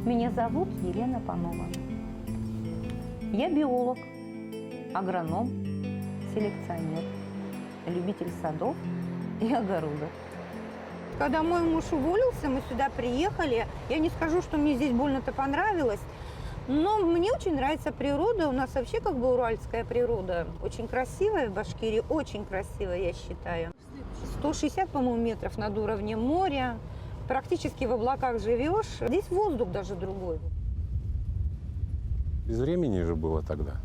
Меня зовут Елена Панова. Я биолог, агроном, селекционер, любитель садов и огородов. Когда мой муж уволился, мы сюда приехали. Я не скажу, что мне здесь больно-то понравилось, но мне очень нравится природа. У нас вообще как бы уральская природа. Очень красивая в Башкирии, очень красивая, я считаю. 160, по-моему, метров над уровнем моря. Практически в облаках живешь. Здесь воздух даже другой. Без времени же было тогда.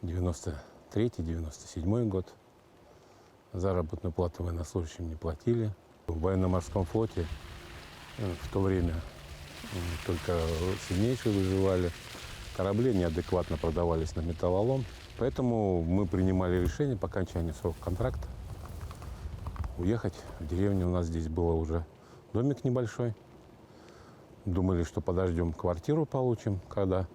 93-97 год. Заработную плату военнослужащим не платили. В военно-морском флоте в то время только сильнейшие выживали. Корабли неадекватно продавались на металлолом. Поэтому мы принимали решение по окончании срока контракта уехать в деревню. У нас здесь было уже домик небольшой. Думали, что подождем квартиру получим, когда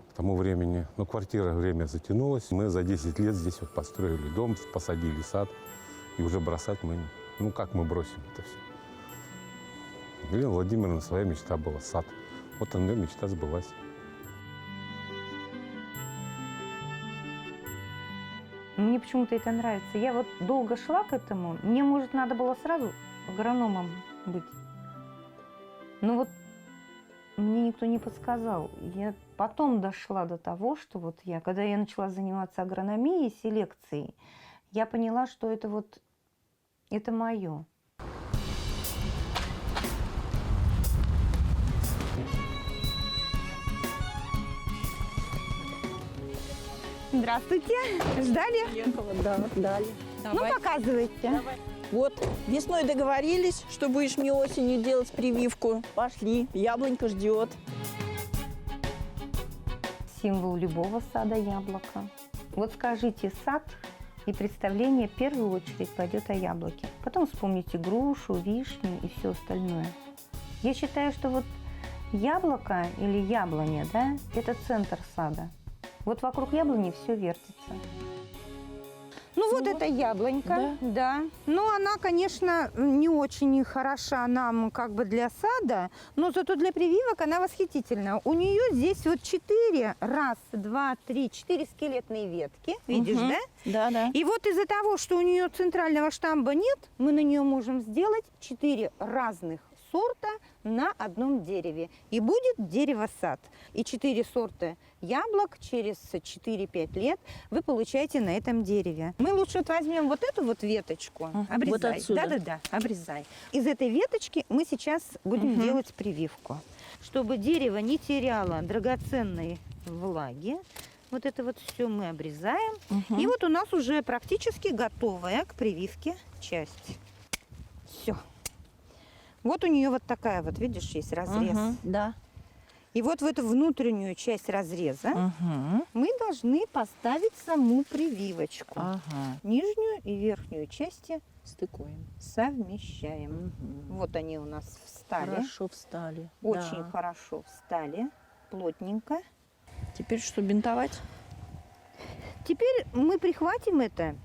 к тому времени. Но квартира, время затянулось. Мы за 10 лет здесь вот построили дом, посадили сад. И уже бросать мы... Ну, как мы бросим это все? Елена Владимировна, своя мечта была — сад. Вот она, мечта сбылась. Мне почему-то это нравится. Я вот долго шла к этому. Мне, может, надо было сразу агрономом быть. Но вот мне никто не подсказал. Я потом дошла до того, что вот когда я начала заниматься агрономией, селекцией, я поняла, что это вот, это мое. Здравствуйте. Ждали? Ехала, да, дали. Ну, показывайте. Вот, весной договорились, что будешь мне осенью делать прививку. Пошли, яблонька ждет. Символ любого сада — яблоко. Вот скажите «сад», и представление в первую очередь пойдет о яблоке. Потом вспомните грушу, вишню и все остальное. Я считаю, что вот яблоко или яблоня, да, это центр сада. Вот вокруг яблони все вертится. Ну вот это яблонька, да. Но она, конечно, не очень хороша нам как бы для сада, но зато для прививок она восхитительна. У нее здесь вот 4 скелетные ветки, видишь, да? Да, да. И вот из-за того, что у нее центрального штамба нет, мы на нее можем сделать 4 разных сорта на одном дереве. И будет дерево-сад. И 4 сорта яблок через 4-5 лет вы получаете на этом дереве. Мы лучше вот возьмем вот эту вот веточку, обрезай. Вот отсюда. Да-да-да, обрезай. Из этой веточки мы сейчас будем делать прививку. Чтобы дерево не теряло драгоценной влаги, вот это вот все мы обрезаем. И вот у нас уже практически готовая к прививке часть. Все. Вот у нее вот такая вот, видишь, есть разрез. Да. И вот в эту внутреннюю часть разреза мы должны поставить саму прививочку. Нижнюю и верхнюю части Стыкуем. совмещаем. Вот они у нас встали. Хорошо встали. Очень Да. хорошо встали. Плотненько. Теперь что, бинтовать? Теперь мы прихватим это.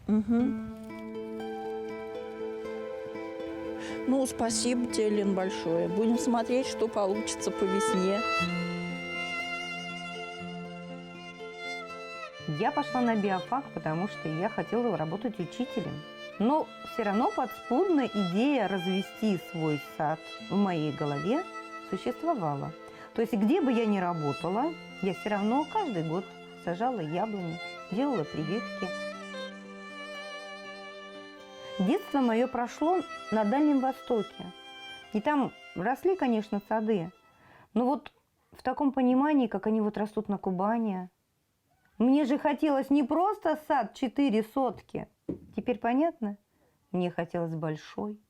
Ну, спасибо тебе, Лен, большое. Будем смотреть, что получится по весне. Я пошла на биофак, потому что я хотела работать учителем. Но все равно подспудно идея развести свой сад в моей голове существовала. То есть где бы я ни работала, я все равно каждый год сажала яблони, делала прививки. Детство мое прошло на Дальнем Востоке. И там росли, конечно, сады. Но вот в таком понимании, как они вот растут на Кубани, мне же хотелось не просто сад 4 сотки. Теперь понятно? Мне хотелось большой,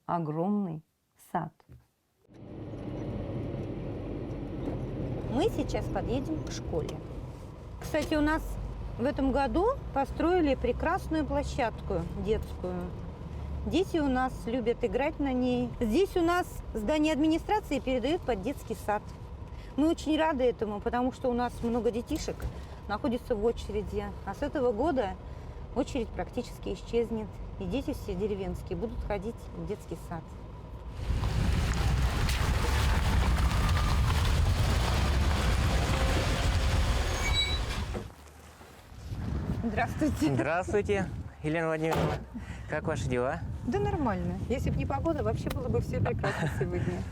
огромный сад. Мы сейчас подъедем к школе. Кстати, у нас в этом году построили прекрасную площадку детскую. Дети у нас любят играть на ней. Здесь у нас здание администрации передают под детский сад. Мы очень рады этому, потому что у нас много детишек находится в очереди. А с этого года очередь практически исчезнет. И дети все деревенские будут ходить в детский сад. Здравствуйте. Здравствуйте, Елена Владимировна. Как ваши дела? Да нормально. Если бы не погода, вообще было бы все прекрасно сегодня.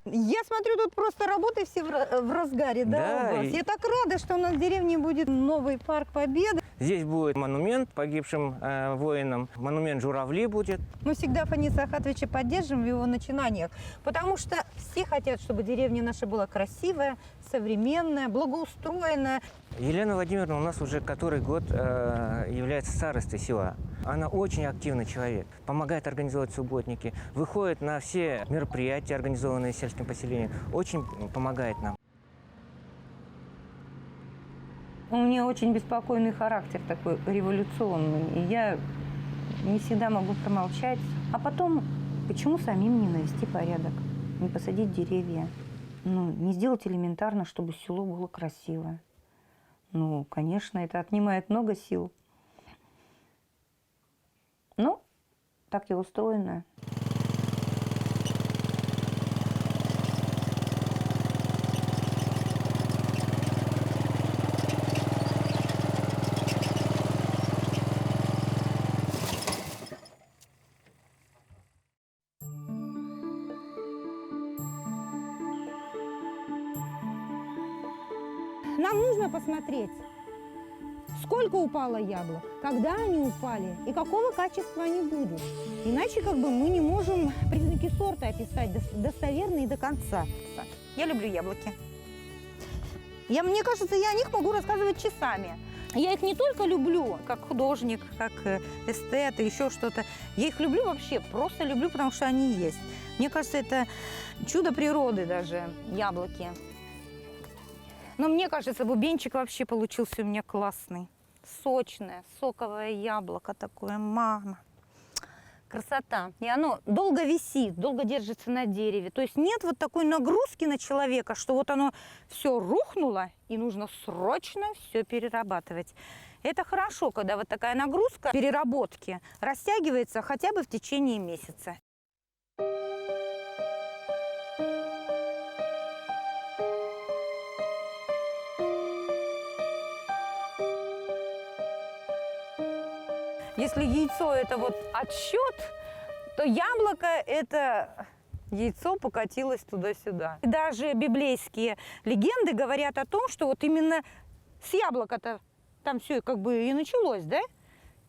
Я смотрю, тут просто работы все в разгаре, да, Да, у вас? и- Я так рада, что у нас в деревне будет новый парк Победы. Здесь будет монумент погибшим воинам, монумент журавли будет. Мы всегда Фаниса Ахатовича поддерживаем в его начинаниях, потому что все хотят, чтобы деревня наша была красивая, современная, благоустроенная. Елена Владимировна у нас уже который год является старостой села. Она очень активный человек, помогает организовывать субботники, выходит на все мероприятия, организованные сельским поселением, очень помогает нам. У меня очень беспокойный характер такой революционный. И я не всегда могу промолчать. А потом, почему самим не навести порядок? Не посадить деревья? Ну, не сделать элементарно, чтобы село было красивое. Ну, конечно, это отнимает много сил. Ну, так я устроена. Нам нужно посмотреть, сколько упало яблок, когда они упали и какого качества они будут. Иначе как бы мы не можем признаки сорта описать достоверно и до конца. Я люблю яблоки. Мне кажется, я о них могу рассказывать часами. Я их не только люблю как художник, как эстет и еще что-то. Я их люблю вообще, просто люблю, потому что они есть. Мне кажется, это чудо природы даже, яблоки. Но мне кажется, бубенчик вообще получился у меня классный. Сочное, соковое яблоко такое, мама. Красота. И оно долго висит, долго держится на дереве. То есть нет вот такой нагрузки на человека, что вот оно все рухнуло, и нужно срочно все перерабатывать. Это хорошо, когда вот такая нагрузка переработки растягивается хотя бы в течение месяца. Если яйцо – это вот отсчет, то яблоко – это яйцо покатилось туда-сюда. И даже библейские легенды говорят о том, что вот именно с яблока-то там все как бы и началось, да?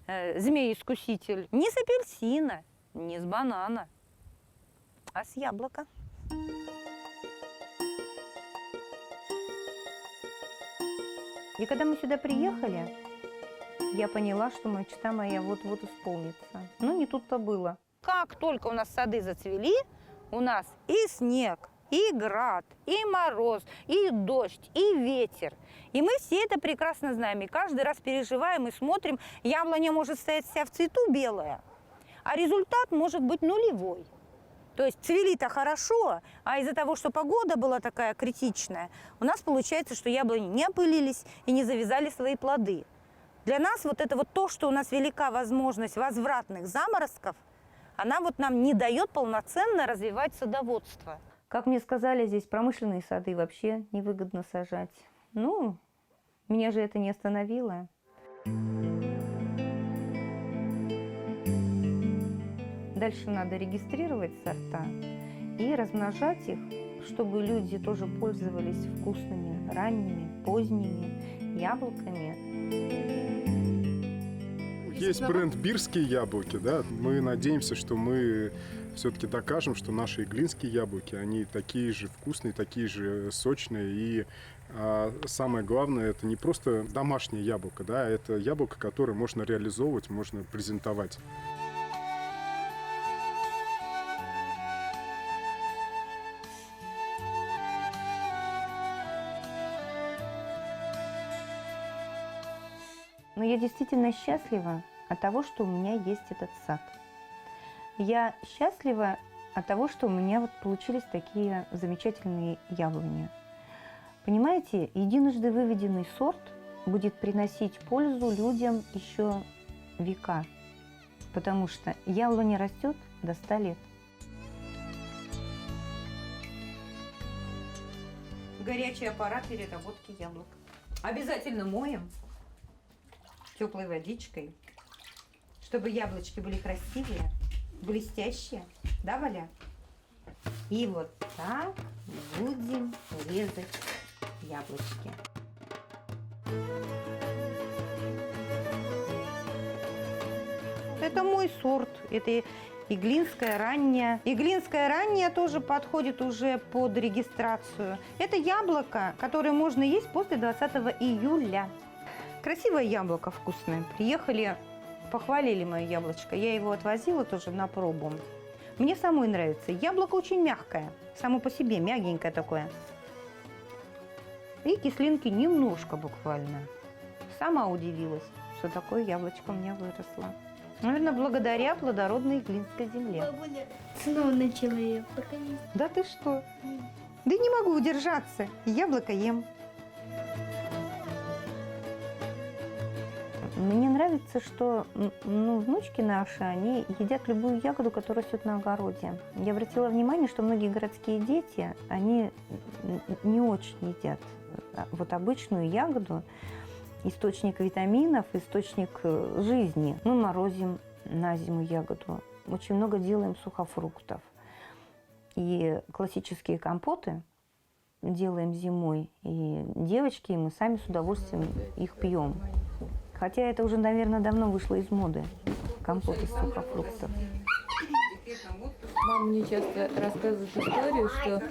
Змей-искуситель. Не с апельсина, не с банана, а с яблока. И когда мы сюда приехали, я поняла, что мечта моя вот-вот исполнится. Но не тут-то было. Как только у нас сады зацвели, у нас и снег, и град, и мороз, и дождь, и ветер. И мы все это прекрасно знаем. И каждый раз переживаем и смотрим, яблоня может стоять вся в цвету белая, а результат может быть нулевой. То есть цвели-то хорошо, а из-за того, что погода была такая критичная, у нас получается, что яблони не опылились и не завязали свои плоды. Для нас вот это вот то, что у нас велика возможность возвратных заморозков, она вот нам не дает полноценно развивать садоводство. Как мне сказали, здесь промышленные сады вообще невыгодно сажать. Ну, меня же это не остановило. Дальше надо регистрировать сорта и размножать их, чтобы люди тоже пользовались вкусными, ранними, поздними яблоками. Есть бренд «Бирские яблоки», да. Мы надеемся, что мы все-таки докажем, что наши иглинские яблоки, они такие же вкусные, такие же сочные. И самое главное, это не просто домашнее яблоко, да, это яблоко, которое можно реализовывать, можно презентовать. Но я действительно счастлива от того, что у меня есть этот сад. Я счастлива от того, что у меня вот получились такие замечательные яблони. Понимаете, единожды выведенный сорт будет приносить пользу людям еще века, потому что яблоня растет до 100 лет. Горячий аппарат переработки яблок. Обязательно моем. теплой водичкой, чтобы яблочки были красивые, блестящие. Да, Валя? И вот так будем резать яблочки. Это мой сорт. Это иглинская ранняя. Иглинская ранняя тоже подходит уже под регистрацию. Это яблоко, которое можно есть после 20 июля. Красивое яблоко, вкусное. Приехали, похвалили мое яблочко. Я его отвозила тоже на пробу. Мне самой нравится. Яблоко очень мягкое. Само по себе мягенькое такое. И кислинки немножко буквально. Сама удивилась, что такое яблочко у меня выросло. Наверное, благодаря плодородной иглинской земле. Бабуля снова начала ее покорить. Да ты что? Да не могу удержаться. Яблоко ем. Мне нравится, что внучки наши, они едят любую ягоду, которая растет на огороде. Я обратила внимание, что многие городские дети, они не очень едят вот обычную ягоду, источник витаминов, источник жизни. Мы морозим на зиму ягоду. Очень много делаем сухофруктов. И классические компоты делаем зимой. И девочки, и мы сами с удовольствием их пьем. Хотя это уже, наверное, давно вышло из моды. Компот из сухофруктов. Мама мне часто рассказывает историю, что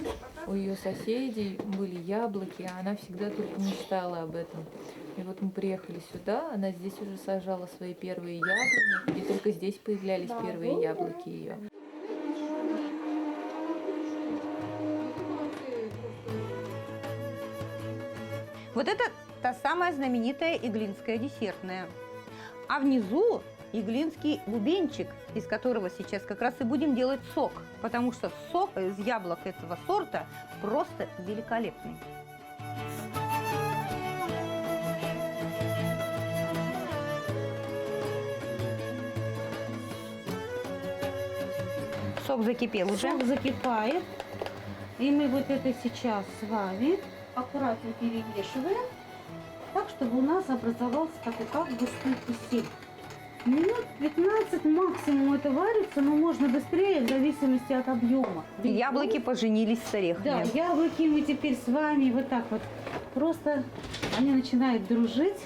у ее соседей были яблоки, а она всегда только мечтала об этом. И вот мы приехали сюда, она здесь уже сажала свои первые яблоки, и только здесь появлялись первые яблоки ее. Вот это та самая знаменитая иглинская десертная. А внизу иглинский бубенчик, из которого сейчас как раз и будем делать сок. Потому что сок из яблок этого сорта просто великолепный. Сок закипел уже. Сок закипает. И мы вот это сейчас с вами аккуратно перемешиваем, так, чтобы у нас образовался такой как густой кисель. Минут 15 максимум это варится, но можно быстрее в зависимости от объема. Яблоки поженились с орехами. Да, яблоки мы теперь с вами вот так вот, просто они начинают дружить.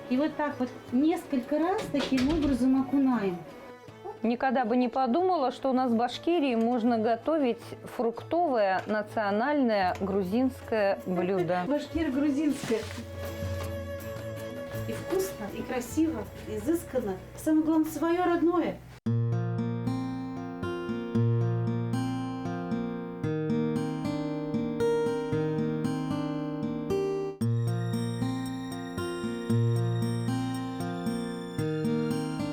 И вот так вот несколько раз таким образом окунаем. Никогда бы не подумала, что у нас в Башкирии можно готовить фруктовое национальное грузинское блюдо. Башкир грузинская. И вкусно, и красиво, и изысканно. Самое главное, свое родное.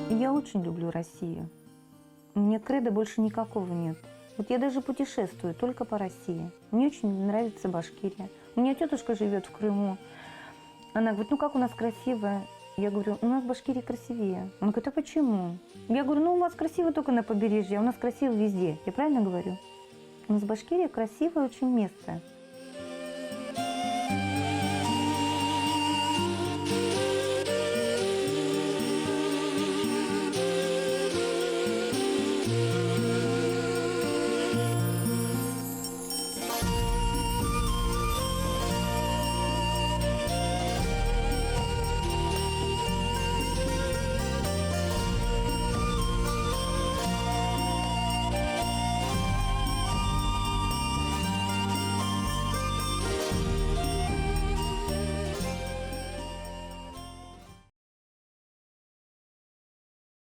Я очень люблю Россию. У меня кредо больше никакого нет. Вот я даже путешествую только по России. Мне очень нравится Башкирия. У меня тетушка живет в Крыму. Она говорит, ну как у нас красиво. Я говорю, у нас в Башкирии красивее. Она говорит, а почему? Я говорю, ну у вас красиво только на побережье, а у нас красиво везде. Я правильно говорю? У нас в Башкирии красивое очень место.